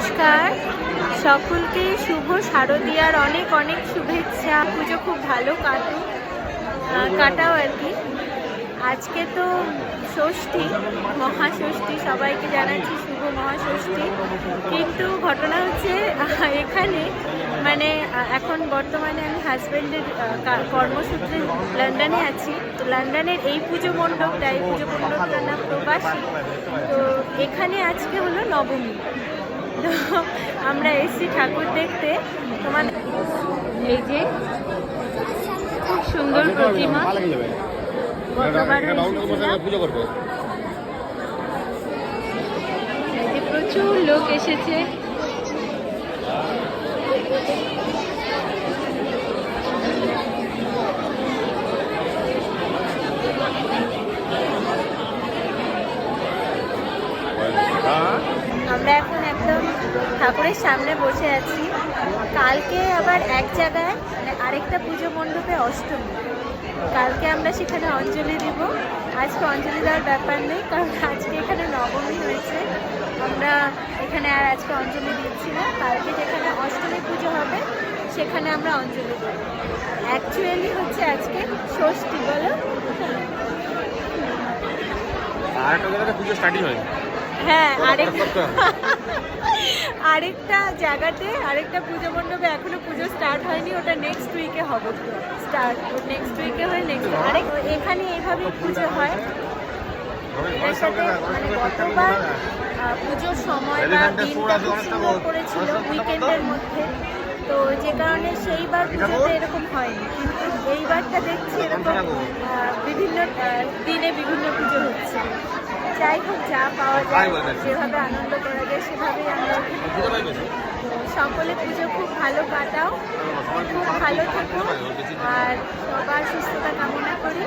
নমস্কার সকলকে, শুভ শারদীয়ার অনেক অনেক শুভেচ্ছা। পুজো খুব ভালো কাটাও আর কি। আজকে তো ষষ্ঠী, মহাষষ্ঠী, সবাইকে জানাচ্ছি শুভ মহাষষ্ঠী। কিন্তু ঘটনা হচ্ছে এখানে মানে এখন বর্তমানে আমি হাজব্যান্ডের কর্মসূত্রে লন্ডনে আছি। তো লন্ডনের এই পুজো মণ্ডপটার নাম প্রবাসী। তো এখানে আজকে হলো নবমী। তো আমরা এসছি ঠাকুর দেখতে। তোমাদের এই যে খুব সুন্দর প্রতিমা, প্রচুর লোক এসেছে। আমরা এখন একদম ঠাকুরের সামনে বসে আছি। কালকে আবার এক জায়গায় মানে আরেকটা পুজো মণ্ডপে অষ্টমী, কালকে আমরা সেখানে অঞ্জলি দিব। আজকে অঞ্জলি দেওয়ার ব্যাপার নেই, কারণ আজকে এখানে নবমী হয়েছে। আমরা এখানে আর আজকে অঞ্জলি দিচ্ছি না। কালকে যেখানে অষ্টমী পুজো হবে সেখানে আমরা অঞ্জলি দেব। অ্যাকচুয়ালি হচ্ছে আজকে ষষ্ঠী, বলো। হ্যাঁ, আরেকটা জায়গাতে আরেকটা পুজো মণ্ডপে এখনো পুজো স্টার্ট হয়নি, ওটা নেক্সট উইকে হবে। নেক্সট উইকে হয়ে এখানে এইভাবে পুজো হয়। এর সাথে মানে গতবার পুজোর সময় বা দিনটা খুব সুন্দর করেছিল উইকেন্ডের মধ্যে, তো যে কারণে সেইবার পুজোতে এরকম হয়নি। কিন্তু এইবারটা দেখছি এরকম বিভিন্ন দিনে বিভিন্ন পুজো হচ্ছে। যাই হোক, যা পাওয়া যায়, যেভাবে আনন্দ করা যায় সেভাবেই আমরা সকলে পুজো খুব ভালো কাটাও, খুব ভালো থাকো, আর সবার সুস্থতা কামনা করি।